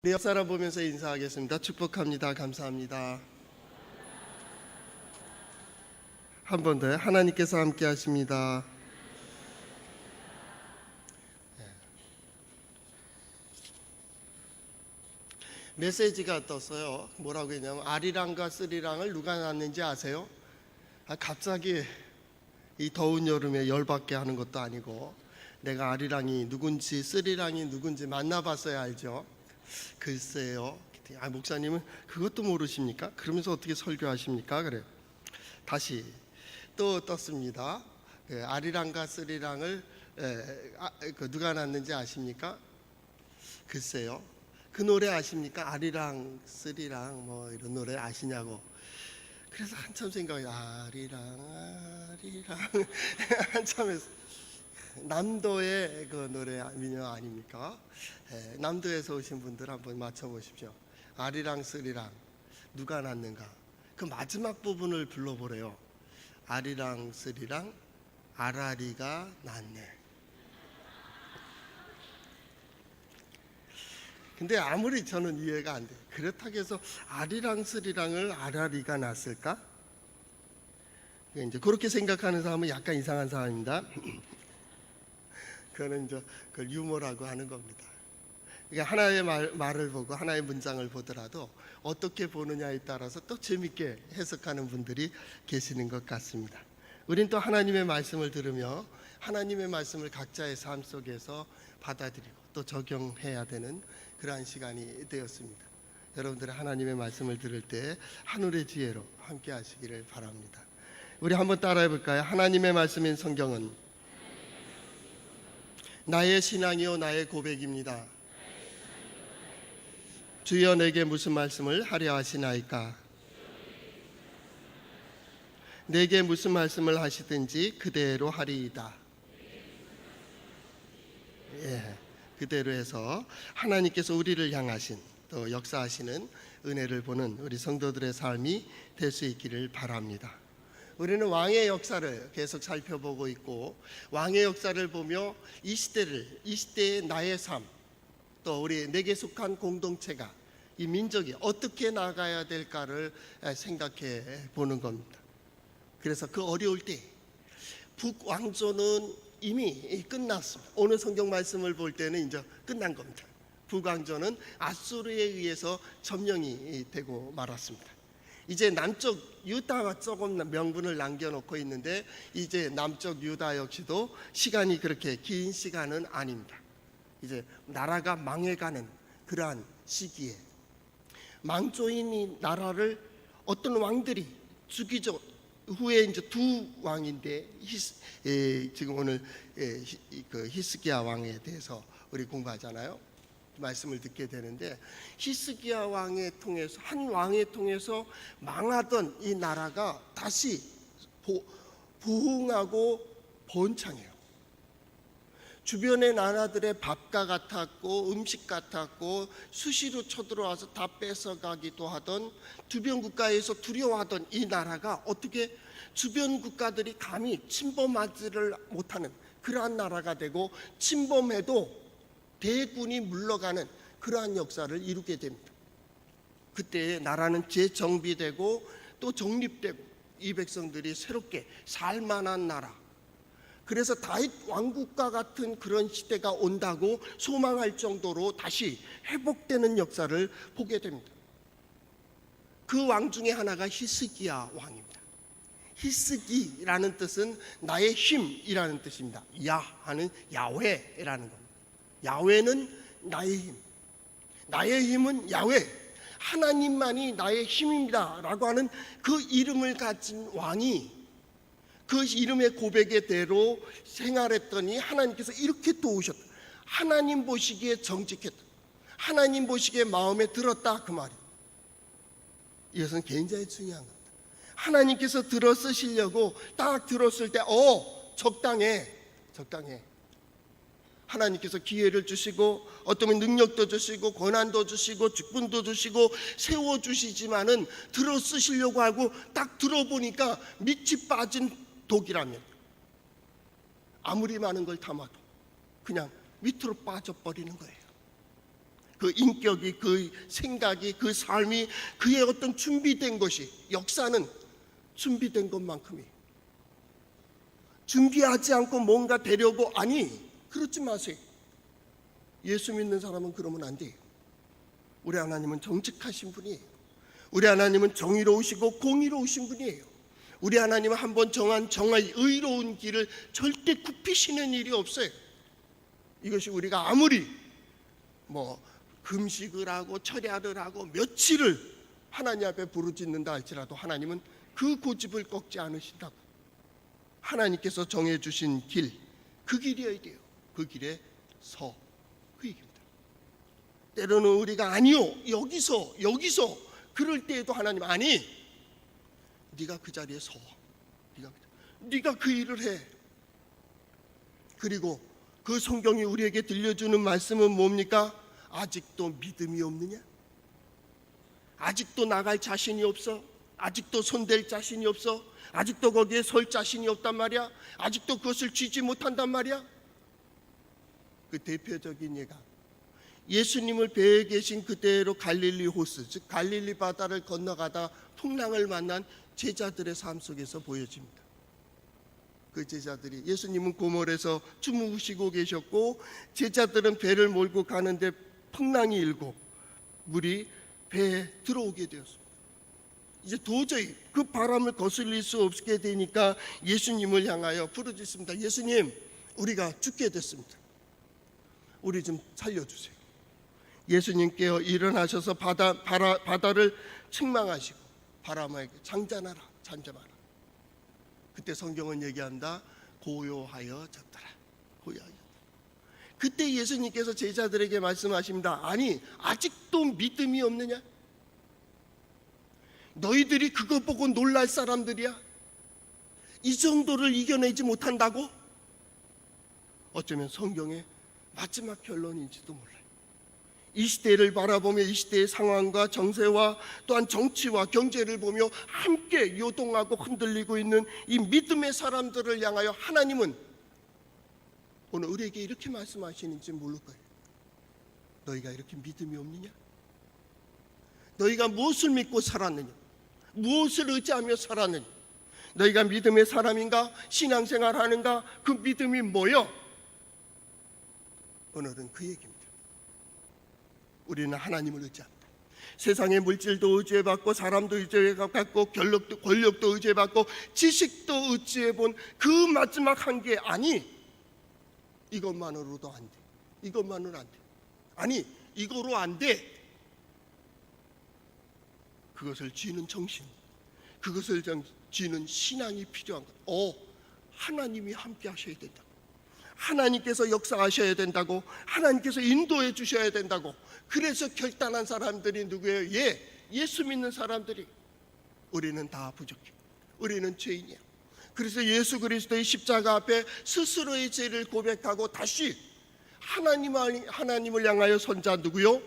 우리 옆 사람 보면서 인사하겠습니다. 축복합니다. 감사합니다. 한 번 더요. 하나님께서 함께 하십니다. 메시지가 떴어요. 뭐라고 했냐면 아리랑과 스리랑을 누가 낳는지 아세요? 갑자기 이 더운 여름에 열받게 하는 것도 아니고 내가 아리랑이 누군지 스리랑이 누군지 만나봤어야 알죠. 글쎄요. 목사님은 그것도 모르십니까? 그러면서 어떻게 설교하십니까? 그래. 다시 또 떴습니다. 아리랑과 스리랑을 누가 낳는지 아십니까? 글쎄요. 그 노래 아십니까? 아리랑 스리랑 뭐 이런 노래 아시냐고. 그래서 한참 생각해. 아리랑 한참 했어. 남도의 그 노래 민요 아닙니까? 남도에서 오신 분들 한번 맞춰보십시오. 아리랑 스리랑 누가 낳는가? 그 마지막 부분을 불러보래요. 아리랑 스리랑 아라리가 낳네. 근데 아무리 저는 이해가 안 돼요. 그렇다고 해서 아리랑 스리랑을 아라리가 낳았을까? 이제 그렇게 생각하는 사람은 약간 이상한 사람입니다. 그거는 이제 그걸 유머라고 하는 겁니다. 그러니까 하나의 말을 보고 하나의 문장을 보더라도 어떻게 보느냐에 따라서 또 재밌게 해석하는 분들이 계시는 것 같습니다. 우린 또 하나님의 말씀을 들으며 하나님의 말씀을 각자의 삶 속에서 받아들이고 또 적용해야 되는 그러한 시간이 되었습니다. 여러분들의 하나님의 말씀을 들을 때 하늘의 지혜로 함께 하시기를 바랍니다. 우리 한번 따라해 볼까요? 하나님의 말씀인 성경은 나의 신앙이요 나의 고백입니다. 주여 내게 무슨 말씀을 하려 하시나이까? 내게 무슨 말씀을 하시든지 그대로 하리이다. 그대로 해서 하나님께서 우리를 향하신 또 역사하시는 은혜를 보는 우리 성도들의 삶이 될 수 있기를 바랍니다. 우리는 왕의 역사를 계속 살펴보고 있고 왕의 역사를 보며 이 시대의 나의 삶, 또 내게 속한 공동체가 이 민족이 어떻게 나가야 될까를 생각해 보는 겁니다. 그래서 그 어려울 때 북왕조는 이미 끝났습니다. 오늘 성경 말씀을 볼 때는 이제 끝난 겁니다. 북왕조는 아수르에 의해서 점령이 되고 말았습니다. 이제 남쪽 유다가 조금 명분을 남겨놓고 있는데 이제 남쪽 유다 역시도 시간이 그렇게 긴 시간은 아닙니다. 이제 나라가 망해가는 그러한 시기에 망조인 이 나라를 어떤 왕들이 죽이죠. 후에 이제 두 왕인데 지금 오늘 히스기야 왕에 대해서 우리 공부하잖아요. 말씀을 듣게 되는데 히스기야 왕에 통해서 한 왕에 통해서 망하던 이 나라가 다시 부흥하고 번창해요. 주변의 나라들의 밥과 같았고 음식 같았고 수시로 쳐들어와서 다 뺏어가기도 하던 주변 국가에서 두려워하던 이 나라가 어떻게 주변 국가들이 감히 침범하지를 못하는 그러한 나라가 되고 침범해도 대군이 물러가는 그러한 역사를 이루게 됩니다. 그때 나라는 재정비되고 또 정립되고 이 백성들이 새롭게 살만한 나라, 그래서 다윗 왕국과 같은 그런 시대가 온다고 소망할 정도로 다시 회복되는 역사를 보게 됩니다. 그 왕 중에 하나가 히스기야 왕입니다. 히스기라는 뜻은 나의 힘이라는 뜻입니다. 야하는 야훼라는 겁니다. 야훼는 나의 힘, 나의 힘은 야훼, 하나님만이 나의 힘입니다 라고 하는 그 이름을 가진 왕이 그 이름의 고백의 대로 생활했더니 하나님께서 이렇게 도우셨다. 하나님 보시기에 정직했다. 하나님 보시기에 마음에 들었다, 그 말이에요. 이것은 굉장히 중요한 겁니다. 하나님께서 들어 쓰시려고 딱 들었을 때 적당해. 하나님께서 기회를 주시고 어쩌면 능력도 주시고 권한도 주시고 직분도 주시고 세워주시지만은 들어 쓰시려고 하고 딱 들어보니까 밑이 빠진 독이라면 아무리 많은 걸 담아도 그냥 밑으로 빠져버리는 거예요. 그 인격이, 그 생각이, 그 삶이, 그의 어떤 준비된 것이, 역사는 준비된 것만큼이, 준비하지 않고 뭔가 되려고, 아니, 그렇지 마세요. 예수 믿는 사람은 그러면 안 돼요. 우리 하나님은 정직하신 분이에요. 우리 하나님은 정의로우시고 공의로우신 분이에요. 우리 하나님은 한번 정한 의로운 길을 절대 굽히시는 일이 없어요. 이것이 우리가 아무리 금식을 하고 철야를 하고 며칠을 하나님 앞에 부르짖는다 할지라도 하나님은 그 고집을 꺾지 않으신다고. 하나님께서 정해주신 길, 그 길이어야 돼요. 그 길에 서, 그 얘기입니다. 때로는 우리가 아니요, 여기서 그럴 때에도 하나님, 아니, 네가 그 자리에 서, 네가 그 일을 해. 그리고 그 성경이 우리에게 들려주는 말씀은 뭡니까? 아직도 믿음이 없느냐? 아직도 나갈 자신이 없어? 아직도 손댈 자신이 없어? 아직도 거기에 설 자신이 없단 말이야? 아직도 그것을 쥐지 못한단 말이야? 그 대표적인 예가 예수님을 배에 계신 그대로 갈릴리 호수, 즉 갈릴리 바다를 건너가다 풍랑을 만난 제자들의 삶 속에서 보여집니다. 그 제자들이, 예수님은 고물에서 주무시고 계셨고 제자들은 배를 몰고 가는데 풍랑이 일고 물이 배에 들어오게 되었습니다. 이제 도저히 그 바람을 거슬릴 수 없게 되니까 예수님을 향하여 부르짖습니다. 예수님, 우리가 죽게 됐습니다. 우리 좀 살려주세요. 예수님께서 일어나셔서 바다를 책망하시고 바람에게 잠잠하라. 그때 성경은 얘기한다. 고요하여 졌더라. 그때 예수님께서 제자들에게 말씀하십니다. 아니, 아직도 믿음이 없느냐? 너희들이 그거 보고 놀랄 사람들이야? 이 정도를 이겨내지 못한다고? 어쩌면 성경의 마지막 결론인지도 몰라요. 이 시대를 바라보며 이 시대의 상황과 정세와 또한 정치와 경제를 보며 함께 요동하고 흔들리고 있는 이 믿음의 사람들을 향하여 하나님은 오늘 우리에게 이렇게 말씀하시는지 모를 거예요. 너희가 이렇게 믿음이 없느냐? 너희가 무엇을 믿고 살았느냐? 무엇을 의지하며 살았느냐? 너희가 믿음의 사람인가? 신앙생활 하는가? 그 믿음이 뭐여? 오늘은 그 얘기입니다. 우리는 하나님을 의지합니다. 세상의 물질도 의지해봤고 사람도 의지해봤고 권력도 의지해봤고 지식도 의지해본 그 마지막 한계, 아니, 이것만으로도 안 돼. 이것만으로 안 돼. 아니, 이거로 안 돼. 그것을 쥐는 정신, 그것을 쥐는 신앙이 필요한 것. 하나님이 함께 하셔야 된다. 하나님께서 역사하셔야 된다고, 하나님께서 인도해 주셔야 된다고. 그래서 결단한 사람들이 누구예요? 예수 믿는 사람들이. 우리는 다 부족해. 우리는 죄인이야. 그래서 예수 그리스도의 십자가 앞에 스스로의 죄를 고백하고 다시 하나님을 향하여 선 자 누구요?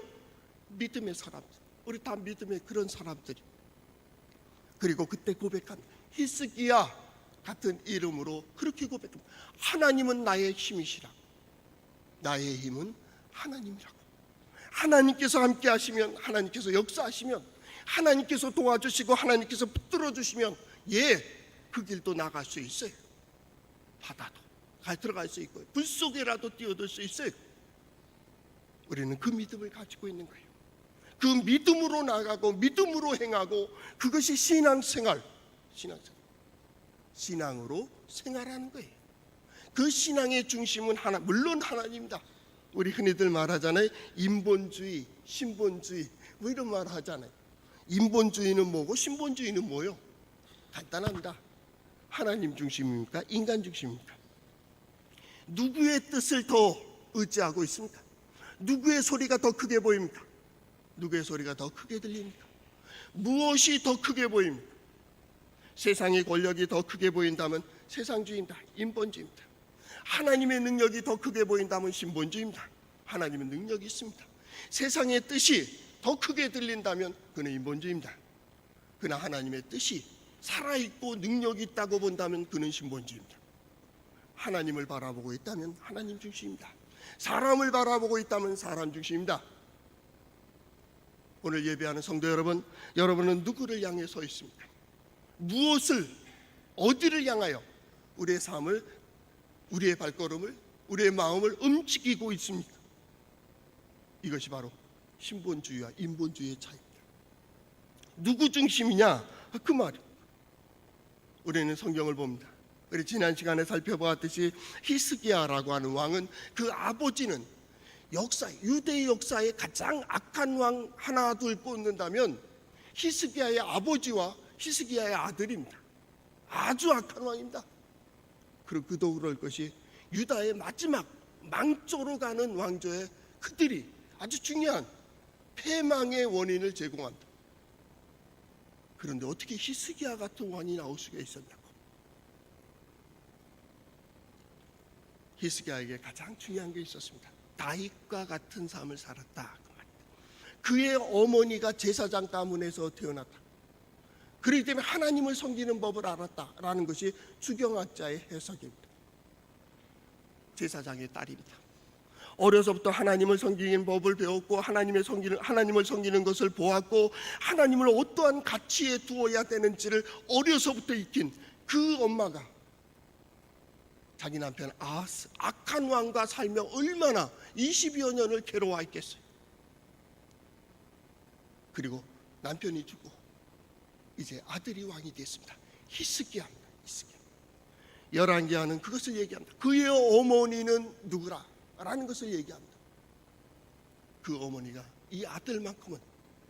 믿음의 사람들. 우리 다 믿음의 그런 사람들이. 그리고 그때 고백합니다. 히스기야 같은 이름으로 그렇게 고백합니다. 하나님은 나의 힘이시라. 나의 힘은 하나님이라고. 하나님께서 함께 하시면, 하나님께서 역사하시면, 하나님께서 도와주시고 하나님께서 붙들어 주시면 그 길도 나갈 수 있어요. 바다도 들어갈 수 있고 불 속에라도 뛰어들 수 있어요. 우리는 그 믿음을 가지고 있는 거예요. 그 믿음으로 나가고 믿음으로 행하고, 그것이 신앙생활. 신앙으로 생활하는 거예요. 그 신앙의 중심은 물론 하나님입니다. 우리 흔히들 말하잖아요. 인본주의, 신본주의 뭐 이런 말 하잖아요. 인본주의는 뭐고 신본주의는 뭐요? 간단합니다. 하나님 중심입니까? 인간 중심입니까? 누구의 뜻을 더 의지하고 있습니까? 누구의 소리가 더 크게 보입니까? 누구의 소리가 더 크게 들립니까? 무엇이 더 크게 보입니까? 세상의 권력이 더 크게 보인다면 세상주의입니다. 인본주의입니다. 하나님의 능력이 더 크게 보인다면 신본주의입니다. 하나님의 능력이 있습니다. 세상의 뜻이 더 크게 들린다면 그는 인본주의입니다. 그러나 하나님의 뜻이 살아있고 능력이 있다고 본다면 그는 신본주의입니다. 하나님을 바라보고 있다면 하나님 중심입니다. 사람을 바라보고 있다면 사람 중심입니다. 오늘 예배하는 성도 여러분, 여러분은 누구를 향해 서 있습니까? 무엇을, 어디를 향하여 우리의 삶을, 우리의 발걸음을, 우리의 마음을 움직이고 있습니까? 이것이 바로 신본주의와 인본주의의 차이입니다. 누구 중심이냐? 그 말이에요. 우리는 성경을 봅니다. 우리 지난 시간에 살펴보았듯이 히스기야라고 하는 왕은, 그 아버지는 유대 역사의 가장 악한 왕 하나 둘 꼽는다면 히스기야의 아버지와 히스기야의 아들입니다. 아주 악한 왕입니다. 그리고 그도 그럴 것이 유다의 마지막 망조로 가는 왕조에 그들이 아주 중요한 패망의 원인을 제공한다. 그런데 어떻게 히스기야 같은 왕이 나올 수가 있었냐고. 히스기야에게 가장 중요한 게 있었습니다. 다윗과 같은 삶을 살았다. 그의 어머니가 제사장 가문에서 태어났다. 그렇기 때문에 하나님을 섬기는 법을 알았다라는 것이 주경학자의 해석입니다. 제사장의 딸입니다. 어려서부터 하나님을 섬기는 법을 배웠고 하나님을 섬기는 것을 보았고 하나님을 어떠한 가치에 두어야 되는지를 어려서부터 익힌 그 엄마가 자기 남편 아하스, 악한 왕과 살며 얼마나 20여 년을 괴로워했겠어요. 그리고 남편이 죽고 이제 아들이 왕이 됐습니다. 히스기야입니다. 히스기야. 열왕기하는 그것을 얘기합니다. 그의 어머니는 누구라? 라는 것을 얘기합니다. 그 어머니가 이 아들만큼은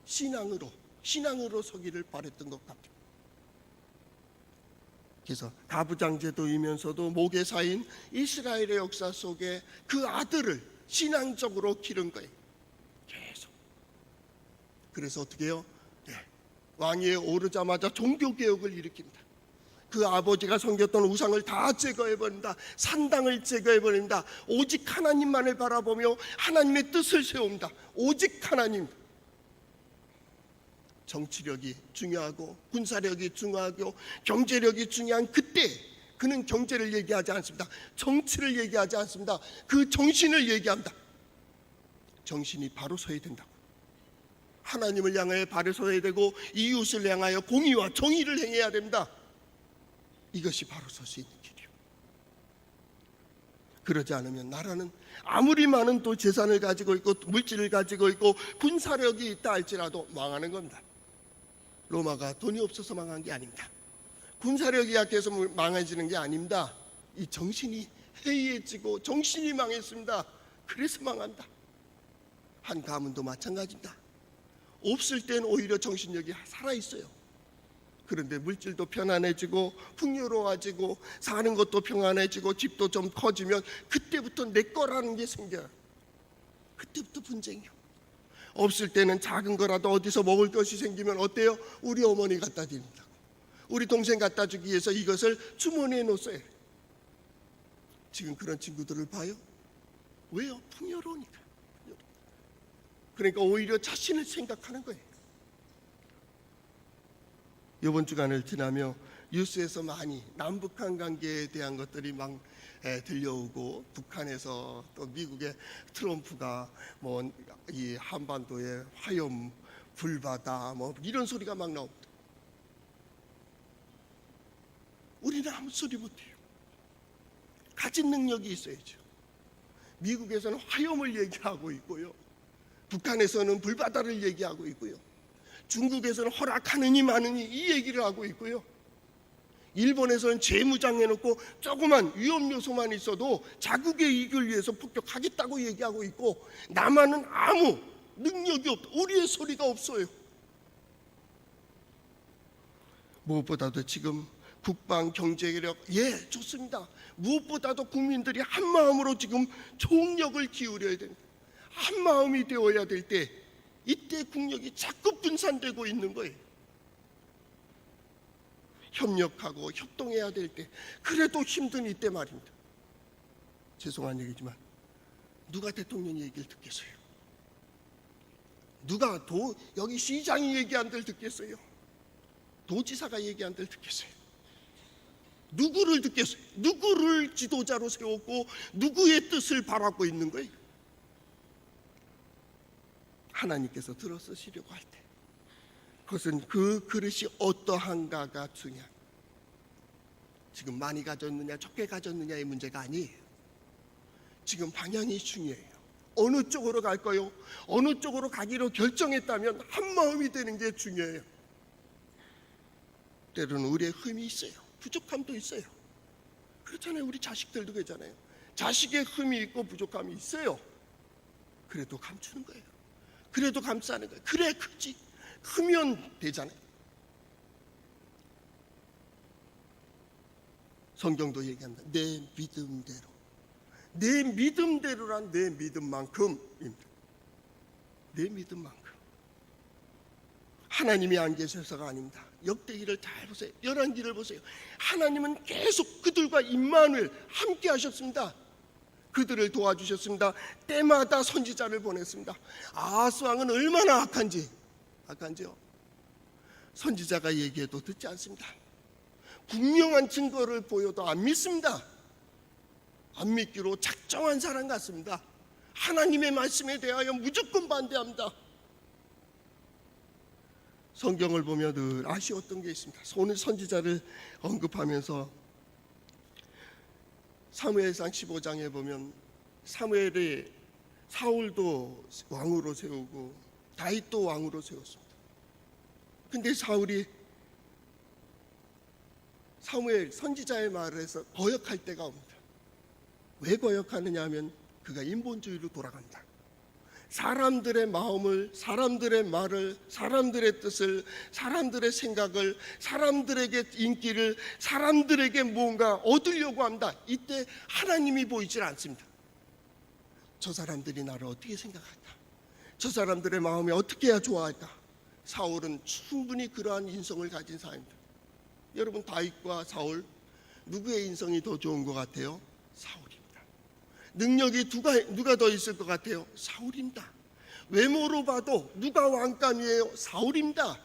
신앙으로 서기를 바랬던 것 같아요. 그래서 가부장제도이면서도 모계사인 이스라엘의 역사 속에 그 아들을 신앙적으로 기른 거예요. 계속. 그래서 어떻게 해요? 왕위에 오르자마자 종교개혁을 일으킵니다. 그 아버지가 섬겼던 우상을 다 제거해버린다. 산당을 제거해버린다. 오직 하나님만을 바라보며 하나님의 뜻을 세웁니다. 오직 하나님. 정치력이 중요하고 군사력이 중요하고 경제력이 중요한 그때 그는 경제를 얘기하지 않습니다. 정치를 얘기하지 않습니다. 그 정신을 얘기합니다. 정신이 바로 서야 된다고. 하나님을 향하여 바로 서야 되고 이웃을 향하여 공의와 정의를 행해야 됩니다. 이것이 바로 설 수 있는 길이요. 그러지 않으면 나라는 아무리 많은 또 재산을 가지고 있고 물질을 가지고 있고 군사력이 있다 할지라도 망하는 겁니다. 로마가 돈이 없어서 망한 게 아닙니다. 군사력이 약해서 망해지는 게 아닙니다. 이 정신이 해이해지고 정신이 망했습니다. 그래서 망한다. 한 가문도 마찬가지입니다. 없을 땐 오히려 정신력이 살아있어요. 그런데 물질도 편안해지고 풍요로워지고 사는 것도 평안해지고 집도 좀 커지면 그때부터 내 거라는 게 생겨요. 그때부터 분쟁이요. 없을 때는 작은 거라도 어디서 먹을 것이 생기면 어때요? 우리 어머니 갖다 드린다고, 우리 동생 갖다 주기 위해서 이것을 주머니에 놓으세요. 지금 그런 친구들을 봐요. 왜요? 풍요로우니까. 그러니까 오히려 자신을 생각하는 거예요. 이번 주간을 지나며 뉴스에서 많이 남북한 관계에 대한 것들이 막 들려오고, 북한에서 또 미국의 트럼프가 뭐 이 한반도에 화염 불바다 뭐 이런 소리가 막 나옵니다. 우리는 아무 소리 못해요. 가진 능력이 있어야죠. 미국에서는 화염을 얘기하고 있고요, 북한에서는 불바다를 얘기하고 있고요, 중국에서는 허락하느니 마느니 이 얘기를 하고 있고요, 일본에서는 재무장해놓고 조그만 위험 요소만 있어도 자국의 이익을 위해서 폭격하겠다고 얘기하고 있고, 남한은 아무 능력이 없다. 우리의 소리가 없어요. 무엇보다도 지금 국방 경제력 좋습니다. 무엇보다도 국민들이 한 마음으로 지금 총력을 기울여야 됩니다. 한 마음이 되어야 될 때, 이때 국력이 자꾸 분산되고 있는 거예요. 협력하고 협동해야 될 때, 그래도 힘든 이때 말입니다. 죄송한 얘기지만 누가 대통령 얘기를 듣겠어요? 누가 여기 시장이 얘기한들 듣겠어요? 도지사가 얘기한들 듣겠어요? 누구를 듣겠어요? 누구를 지도자로 세웠고 누구의 뜻을 바라고 있는 거예요? 하나님께서 들어 쓰시려고 할 때 그것은 그 그릇이 어떠한가가 중요합니다. 지금 많이 가졌느냐 적게 가졌느냐의 문제가 아니에요. 지금 방향이 중요해요. 어느 쪽으로 갈까요? 어느 쪽으로 가기로 결정했다면 한마음이 되는 게 중요해요. 때로는 우리의 흠이 있어요. 부족함도 있어요. 그렇잖아요. 우리 자식들도 그러잖아요. 자식의 흠이 있고 부족함이 있어요. 그래도 감추는 거예요. 그래도 감싸는 거예요. 그래 크지. 크면 되잖아요. 성경도 얘기합니다. 내 믿음대로. 내 믿음대로란 내 믿음만큼입니다. 내 믿음만큼. 하나님이 안 계셔서가 아닙니다. 역대기를 잘 보세요. 열왕기를 보세요. 하나님은 계속 그들과 임마누엘 함께 하셨습니다. 그들을 도와주셨습니다. 때마다 선지자를 보냈습니다. 아하스 왕은 얼마나 악한지요. 선지자가 얘기해도 듣지 않습니다. 분명한 증거를 보여도 안 믿습니다. 안 믿기로 작정한 사람 같습니다. 하나님의 말씀에 대하여 무조건 반대합니다. 성경을 보면 늘 아쉬웠던 게 있습니다. 오늘 선지자를 언급하면서 사무엘상 15장에 보면 사무엘이 사울도 왕으로 세우고 다윗도 왕으로 세웠습니다. 근데 사울이 사무엘 선지자의 말을 해서 거역할 때가 옵니다. 왜 거역하느냐 하면 그가 인본주의로 돌아간다. 사람들의 마음을, 사람들의 말을, 사람들의 뜻을, 사람들의 생각을, 사람들에게 인기를, 사람들에게 뭔가 얻으려고 한다. 이때 하나님이 보이질 않습니다. 저 사람들이 나를 어떻게 생각할까? 저 사람들의 마음이 어떻게 해야 좋아할까? 사울은 충분히 그러한 인성을 가진 사람입니다. 여러분, 다윗과 사울 누구의 인성이 더 좋은 것 같아요? 사울입니다. 능력이 누가 더 있을 것 같아요? 사울입니다. 외모로 봐도 누가 왕감이에요? 사울입니다.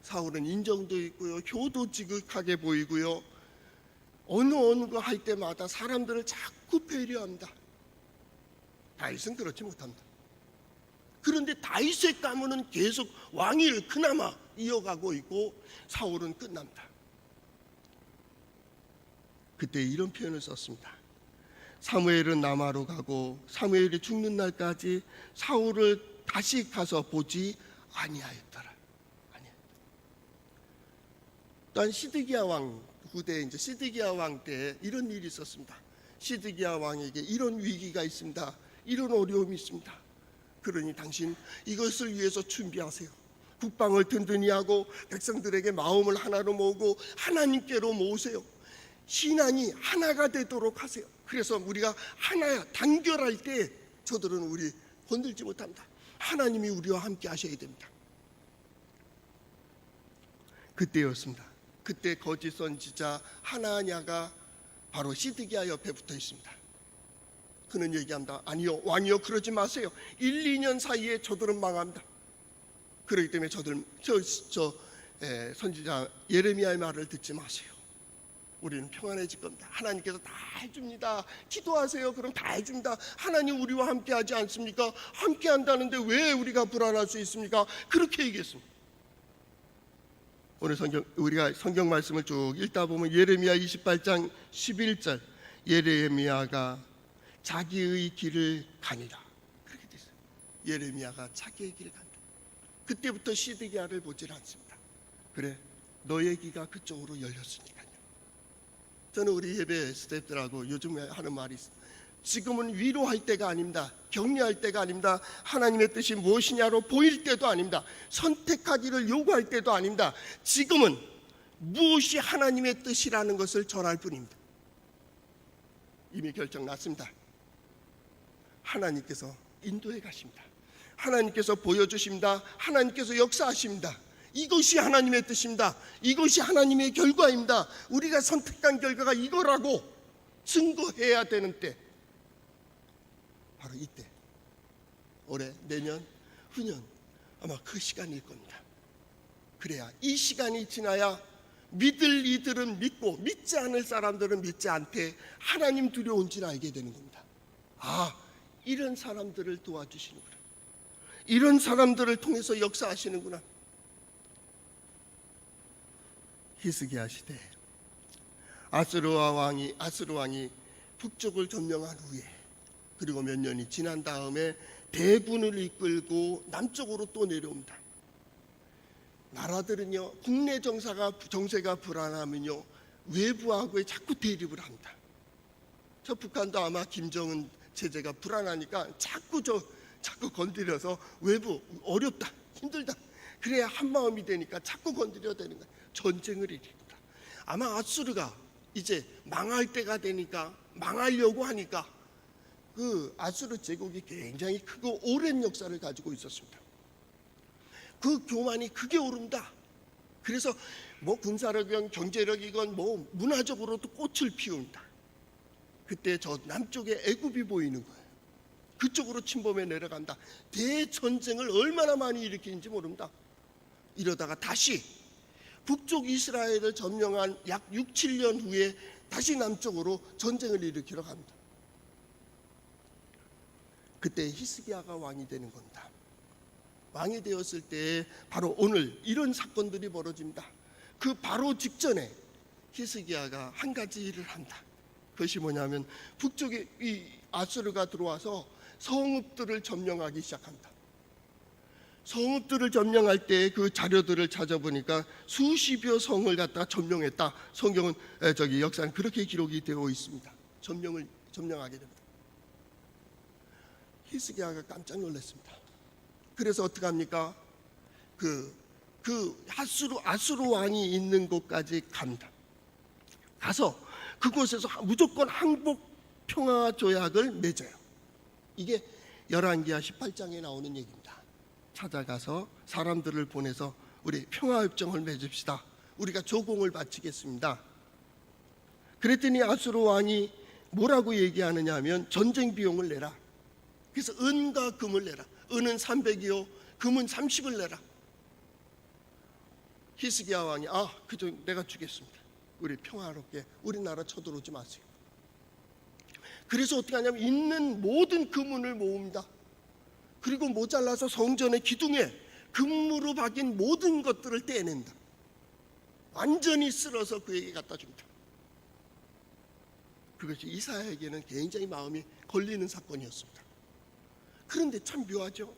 사울은 인정도 있고요, 효도 지극하게 보이고요, 어느 거 할 때마다 사람들을 자꾸 배려합니다. 다윗은 그렇지 못합니다. 그런데 다윗의 가문은 계속 왕위를 그나마 이어가고 있고 사울은 끝납니다. 그때 이런 표현을 썼습니다. 사무엘은 남아로 가고 사무엘이 죽는 날까지 사울을 다시 가서 보지 아니하였더라. 또한 시드기야 왕 후대 이제 시드기야 왕 때 이런 일이 있었습니다. 시드기야 왕에게 이런 위기가 있습니다. 이런 어려움이 있습니다. 그러니 당신 이것을 위해서 준비하세요. 국방을 든든히 하고 백성들에게 마음을 하나로 모으고 하나님께로 모으세요. 신앙이 하나가 되도록 하세요. 그래서 우리가 하나야 단결할 때 저들은 우리 건들지 못합니다. 하나님이 우리와 함께 하셔야 됩니다. 그때였습니다. 그때 거짓 선지자 하나냐가 바로 시드기야 옆에 붙어 있습니다. 그는 얘기합니다. 아니요, 왕이요, 그러지 마세요. 1, 2년 사이에 저들은 망합니다. 그렇기 때문에 저들 선지자 예레미야의 말을 듣지 마세요. 우리는 평안해질 겁니다. 하나님께서 다 해줍니다. 기도하세요. 그럼 다 해줍니다. 하나님 우리와 함께하지 않습니까? 함께한다는데 왜 우리가 불안할 수 있습니까? 그렇게 얘기했습니다. 오늘 우리가 성경 말씀을 쭉 읽다 보면 예레미야 28장 11절, 예레미야가 자기의 길을 가니라, 그렇게 돼 있어요. 예레미야가 자기의 길을 간다. 그때부터 시드기야를 보질 않습니다. 그래, 너의 귀가 그쪽으로 열렸으니까요. 저는 우리 예배 스태프들하고 요즘에 하는 말이 있어요. 지금은 위로할 때가 아닙니다. 격려할 때가 아닙니다. 하나님의 뜻이 무엇이냐로 보일 때도 아닙니다. 선택하기를 요구할 때도 아닙니다. 지금은 무엇이 하나님의 뜻이라는 것을 전할 뿐입니다. 이미 결정 났습니다. 하나님께서 인도해 가십니다. 하나님께서 보여주십니다. 하나님께서 역사하십니다. 이것이 하나님의 뜻입니다. 이것이 하나님의 결과입니다. 우리가 선택한 결과가 이거라고 증거해야 되는 때, 바로 이때, 올해, 내년, 후년 아마 그 시간일 겁니다. 그래야 이 시간이 지나야 믿을 이들은 믿고 믿지 않을 사람들은 믿지 않되 하나님 두려운 줄 알게 되는 겁니다. 아, 이런 사람들을 도와주시는구나. 이런 사람들을 통해서 역사하시는구나. 히스기야 시대 아스루 왕이 북쪽을 점령한 후에, 그리고 몇 년이 지난 다음에 대군을 이끌고 남쪽으로 또 내려옵니다. 나라들은요, 국내 정세가 불안하면요 외부하고의 자꾸 대립을 합니다. 저 북한도 아마 김정은 체제가 불안하니까 자꾸 건드려서 외부 어렵다, 힘들다, 그래야 한 마음이 되니까 자꾸 건드려야 되는 거예요. 전쟁을 일으킵니다. 아마 아수르가 이제 망할 때가 되니까, 망하려고 하니까 그 아수르 제국이 굉장히 크고 오랜 역사를 가지고 있었습니다. 그 교만이 크게 오릅니다. 그래서 뭐 군사력이건 경제력이건 뭐 문화적으로도 꽃을 피웁니다. 그때 저 남쪽에 애굽이 보이는 거예요. 그쪽으로 침범해 내려간다. 대전쟁을 얼마나 많이 일으키는지 모릅니다. 이러다가 다시 북쪽 이스라엘을 점령한 약 6, 7년 후에 다시 남쪽으로 전쟁을 일으키러 갑니다. 그때 히스기야가 왕이 되는 겁니다. 왕이 되었을 때 바로 오늘 이런 사건들이 벌어집니다. 그 바로 직전에 히스기야가 한 가지 일을 한다. 그것이 뭐냐면 북쪽에 이 아수르가 들어와서 성읍들을 점령하기 시작합니다. 성읍들을 점령할 때 그 자료들을 찾아보니까 수십여 성을 갖다가 점령했다. 성경은 역사는 그렇게 기록이 되어 있습니다. 점령하게 됩니다. 히스기야가 깜짝 놀랐습니다. 그래서 어떻게 합니까? 아수르 왕이 있는 곳까지 갑니다. 가서 그곳에서 무조건 항복 평화 조약을 맺어요. 이게 열왕기하 18장에 나오는 얘기입니다. 찾아가서 사람들을 보내서 우리 평화협정을 맺읍시다. 우리가 조공을 바치겠습니다. 그랬더니 아수르 왕이 뭐라고 얘기하느냐 하면 전쟁 비용을 내라. 그래서 은과 금을 내라. 은은 300이요 금은 30을 내라. 히스기야 왕이 그저 내가 주겠습니다. 우리 평화롭게 우리나라 쳐들어오지 마세요. 그래서 어떻게 하냐면 있는 모든 금은을 모읍니다. 그리고 모자라서 성전의 기둥에 금으로 박인 모든 것들을 떼낸다. 완전히 쓸어서 그에게 갖다 줍니다. 그것이 이사야에게는 굉장히 마음이 걸리는 사건이었습니다. 그런데 참 묘하죠.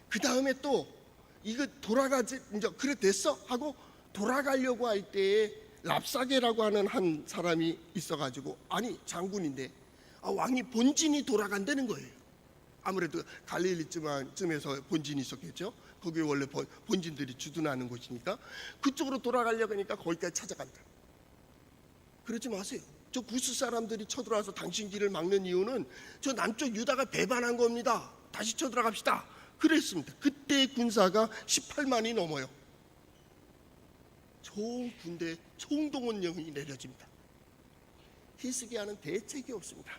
그 다음에 또 이거 돌아가지 이제 그래 됐어 하고 돌아가려고 할 때에 랍사게라고 하는 한 사람이 있어가지고, 아니 장군인데 왕이 본진이 돌아간다는 거예요. 아무래도 갈릴리쯤에서 본진이 있었겠죠. 거기 원래 본진들이 주둔하는 곳이니까 그쪽으로 돌아가려고 하니까 거기까지 찾아간다. 그러지 마세요. 저 구스 사람들이 쳐들어와서 당신 길을 막는 이유는 저 남쪽 유다가 배반한 겁니다. 다시 쳐들어갑시다. 그랬습니다. 그때 군사가 18만이 넘어요. 군대 총동원령이 내려집니다. 히스기야는 대책이 없습니다.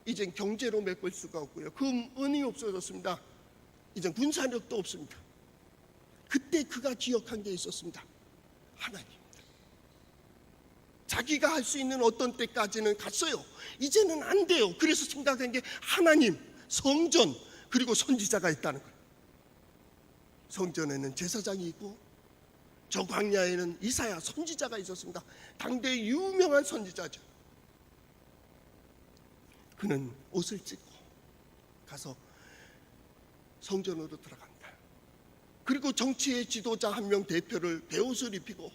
이젠 경제로 메꿀 수가 없고요. 은이 없어졌습니다. 이젠 군사력도 없습니다. 그때 그가 기억한 게 있었습니다. 하나님. 자기가 할 수 있는 어떤 때까지는 갔어요. 이제는 안 돼요. 그래서 생각한 게 하나님, 성전, 그리고 선지자가 있다는 거예요. 성전에는 제사장이 있고 저 광야에는 이사야 선지자가 있었습니다. 당대 유명한 선지자죠. 그는 옷을 찢고 가서 성전으로 들어간다. 그리고 정치의 지도자 한 명 대표를 베옷을 입히고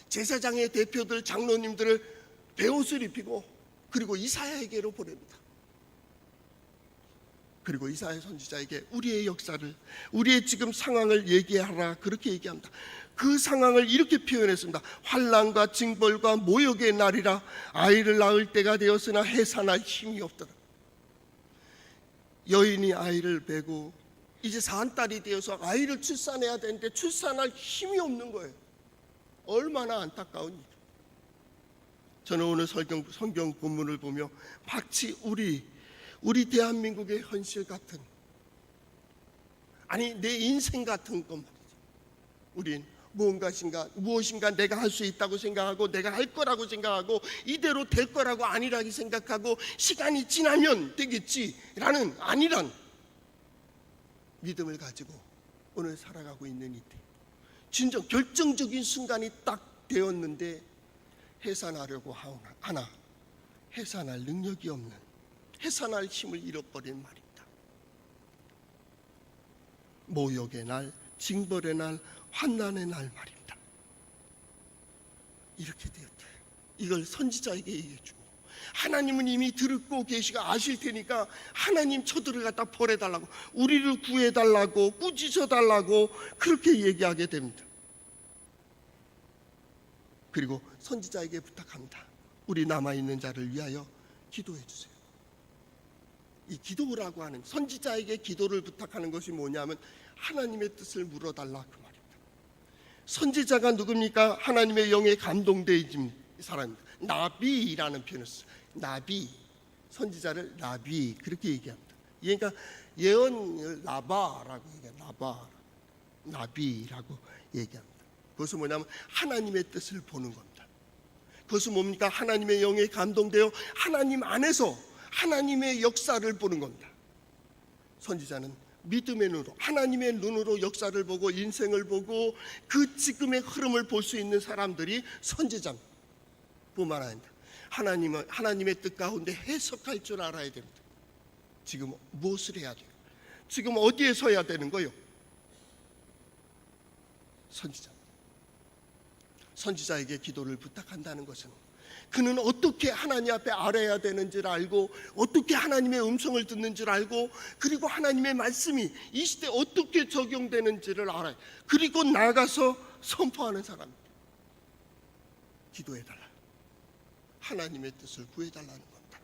제사장의 대표들 장로님들을 베옷을 입히고 그리고 이사야에게로 보냅니다. 그리고 이사야 선지자에게 우리의 역사를, 우리의 지금 상황을 얘기하라, 그렇게 얘기합니다. 그 상황을 이렇게 표현했습니다. 환난과 징벌과 모욕의 날이라. 아이를 낳을 때가 되었으나 해산할 힘이 없더라. 여인이 아이를 베고 이제 산딸이 되어서 아이를 출산해야 되는데 출산할 힘이 없는 거예요. 얼마나 안타까운 일. 저는 오늘 성경 본문을 보며 마치 우리 대한민국의 현실 같은, 아니 내 인생 같은 것 말이죠. 우린 무엇인가 내가 할 수 있다고 생각하고 내가 할 거라고 생각하고 이대로 될 거라고 아니라고 생각하고 시간이 지나면 되겠지라는 아니란 믿음을 가지고 오늘 살아가고 있는 이때 진정 결정적인 순간이 딱 되었는데 해산하려고 하나 해산할 능력이 없는, 해산할 힘을 잃어버린 말입니다. 모욕의 날, 징벌의 날, 환난의 날 말입니다. 이렇게 되었대. 이걸 선지자에게 얘기해주고, 하나님은 이미 듣고 계시고 아실 테니까 하나님 저들을 갖다 벌해달라고, 우리를 구해달라고, 꾸짖어달라고 그렇게 얘기하게 됩니다. 그리고 선지자에게 부탁합니다. 우리 남아있는 자를 위하여 기도해 주세요. 이 기도라고 하는, 선지자에게 기도를 부탁하는 것이 뭐냐면 하나님의 뜻을 물어달라 그 말입니다. 선지자가 누굽니까? 하나님의 영에 감동된 사람입니다. 나비라는 표현을 써요. 나비, 선지자를 나비 그렇게 얘기합니다. 그러니까 예언을 나바라고 얘기해요. 나비라고 얘기합니다. 그것은 뭐냐면 하나님의 뜻을 보는 겁니다. 그것은 뭡니까? 하나님의 영에 감동되어 하나님 안에서 하나님의 역사를 보는 겁니다. 선지자는 믿음의 눈으로, 하나님의 눈으로 역사를 보고 인생을 보고 그 지금의 흐름을 볼 수 있는 사람들이 선지자뿐만 아닙니다. 하나님의 뜻 가운데 해석할 줄 알아야 됩니다. 지금 무엇을 해야 돼요? 지금 어디에 서야 되는 거예요? 선지자에게 기도를 부탁한다는 것은 그는 어떻게 하나님 앞에 알아야 되는지를 알고, 어떻게 하나님의 음성을 듣는 줄 알고, 그리고 하나님의 말씀이 이 시대에 어떻게 적용되는지를 알아요. 그리고 나가서 선포하는 사람입니다. 기도해달라, 하나님의 뜻을 구해달라는 겁니다.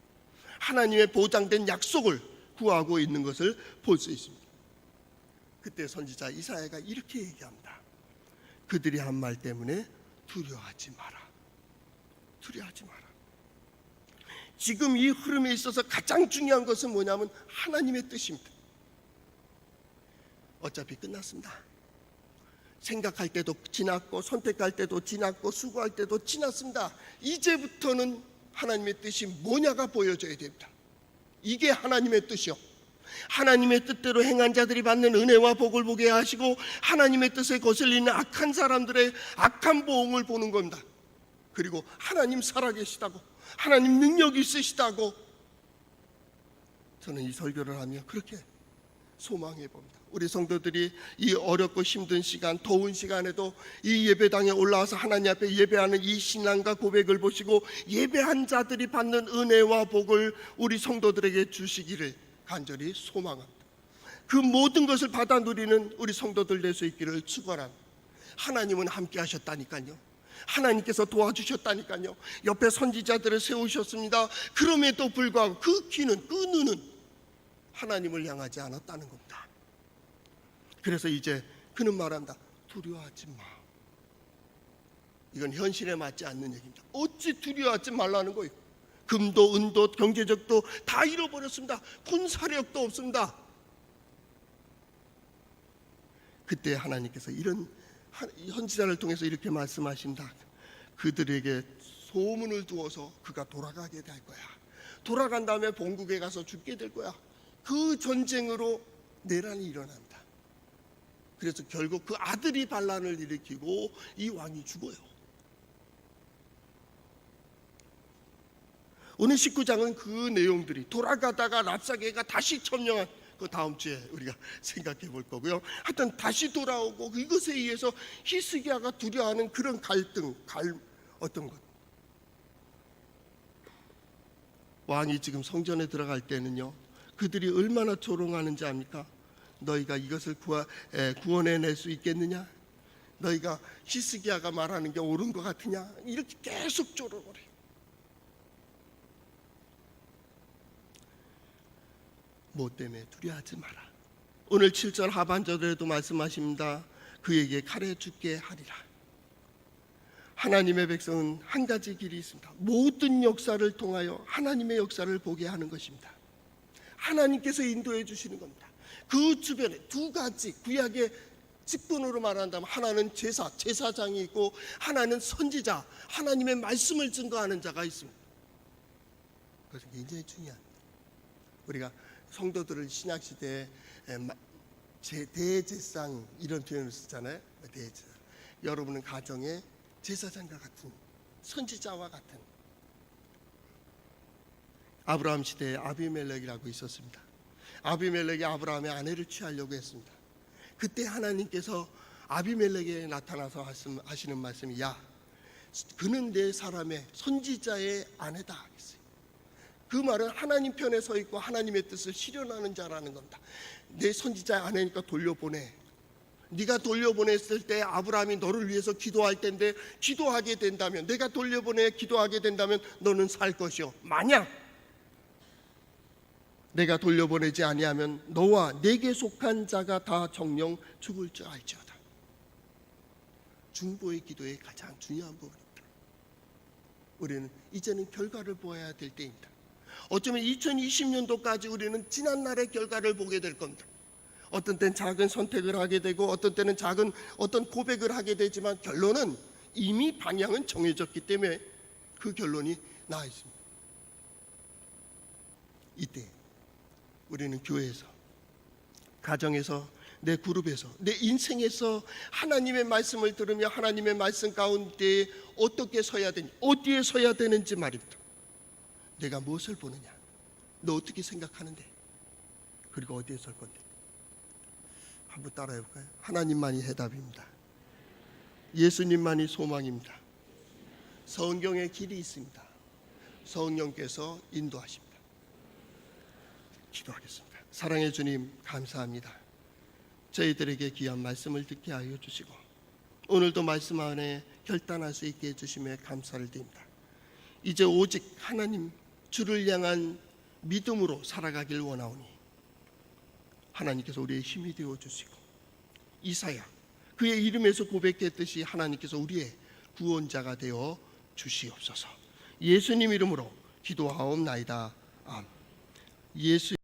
하나님의 보장된 약속을 구하고 있는 것을 볼 수 있습니다. 그때 선지자 이사야가 이렇게 얘기합니다. 그들이 한 말 때문에 두려워하지 마라. 두려워하지 마라. 지금 이 흐름에 있어서 가장 중요한 것은 뭐냐면 하나님의 뜻입니다. 어차피 끝났습니다. 생각할 때도 지났고, 선택할 때도 지났고, 수고할 때도 지났습니다. 이제부터는 하나님의 뜻이 뭐냐가 보여져야 됩니다. 이게 하나님의 뜻이요. 하나님의 뜻대로 행한 자들이 받는 은혜와 복을 보게 하시고, 하나님의 뜻에 거슬리는 악한 사람들의 악한 보응을 보는 겁니다. 그리고 하나님 살아계시다고, 하나님 능력이 있으시다고 저는 이 설교를 하며 그렇게 소망해 봅니다. 우리 성도들이 이 어렵고 힘든 시간, 더운 시간에도 이 예배당에 올라와서 하나님 앞에 예배하는 이 신앙과 고백을 보시고 예배한 자들이 받는 은혜와 복을 우리 성도들에게 주시기를 간절히 소망합니다. 그 모든 것을 받아 누리는 우리 성도들 될 수 있기를 축원합니다. 하나님은 함께 하셨다니까요. 하나님께서 도와주셨다니까요. 옆에 선지자들을 세우셨습니다. 그럼에도 불구하고 그 귀는, 그 눈은 하나님을 향하지 않았다는 겁니다. 그래서 이제 그는 말합니다. 두려워하지 마. 이건 현실에 맞지 않는 얘기입니다. 어찌 두려워하지 말라는 거예요. 금도 은도 경제적도 다 잃어버렸습니다. 군사력도 없습니다. 그때 하나님께서 이런 선지자를 통해서 이렇게 말씀하신다. 그들에게 소문을 두어서 그가 돌아가게 될 거야. 돌아간 다음에 본국에 가서 죽게 될 거야. 그 전쟁으로 내란이 일어난다. 그래서 결국 그 아들이 반란을 일으키고 이 왕이 죽어요. 오늘 19장은 그 내용들이 돌아가다가 랍사게가 다시 점령한 그 다음 주에 우리가 생각해 볼 거고요. 하여튼 다시 돌아오고 이것에 의해서 히스기야가 두려워하는 그런 갈등, 어떤 것. 왕이 지금 성전에 들어갈 때는요, 그들이 얼마나 조롱하는지 압니까? 너희가 이것을 구원해낼 수 있겠느냐? 너희가 히스기야가 말하는 게 옳은 것 같으냐? 이렇게 계속 조롱을 해요. 뭐 때문에 두려워하지 마라. 오늘 7절 하반절에도 말씀하십니다. 그에게 칼에 죽게 하리라. 하나님의 백성은 한 가지 길이 있습니다. 모든 역사를 통하여 하나님의 역사를 보게 하는 것입니다. 하나님께서 인도해 주시는 겁니다. 그 주변에 두 가지 구약의 직분으로 말한다면 하나는 제사장이 있고 하나는 선지자, 하나님의 말씀을 증거하는 자가 있습니다. 그것은 굉장히 중요합니다. 우리가 성도들을 신약시대에 대제사장 이런 표현을 쓰잖아요. 대제사. 여러분은 가정의 제사장과 같은, 선지자와 같은. 아브라함 시대에 아비멜렉이라고 있었습니다. 아비멜렉이 아브라함의 아내를 취하려고 했습니다. 그때 하나님께서 아비멜렉에 나타나서 하시는 말씀이, 야, 그는 내 사람의 선지자의 아내다 하겠어요. 그 말은 하나님 편에 서 있고 하나님의 뜻을 실현하는 자라는 겁니다. 내 선지자의 아내니까 돌려보내. 네가 돌려보냈을 때 아브라함이 너를 위해서 기도할 텐데, 기도하게 된다면, 내가 돌려보내 기도하게 된다면 너는 살 것이요, 만약 내가 돌려보내지 아니하면 너와 내게 속한 자가 다 정령 죽을 줄 알지어다. 중보의 기도의 가장 중요한 부분입니다. 우리는 이제는 결과를 보아야 될 때입니다. 어쩌면 2020년도까지 우리는 지난날의 결과를 보게 될 겁니다. 어떤 때는 작은 선택을 하게 되고 어떤 때는 작은 어떤 고백을 하게 되지만 결론은 이미 방향은 정해졌기 때문에 그 결론이 나와 있습니다. 이때 우리는 교회에서, 가정에서, 내 그룹에서, 내 인생에서 하나님의 말씀을 들으며 하나님의 말씀 가운데 어떻게 서야 되는지, 어디에 서야 되는지 말입니다. 내가 무엇을 보느냐, 너 어떻게 생각하는데, 그리고 어디에 설 건데. 한번 따라해 볼까요? 하나님만이 해답입니다. 예수님만이 소망입니다. 성경의 길이 있습니다. 성령께서 인도하십니다. 기도하겠습니다. 사랑의 주님, 감사합니다. 저희들에게 귀한 말씀을 듣게 하여 주시고 오늘도 말씀 안에 결단할 수 있게 해주심에 감사를 드립니다. 이제 오직 하나님 주를 향한 믿음으로 살아가길 원하오니 하나님께서 우리의 힘이 되어 주시고, 이사야 그의 이름에서 고백했듯이 하나님께서 우리의 구원자가 되어 주시옵소서. 예수님 이름으로 기도하옵나이다. 아멘. 예수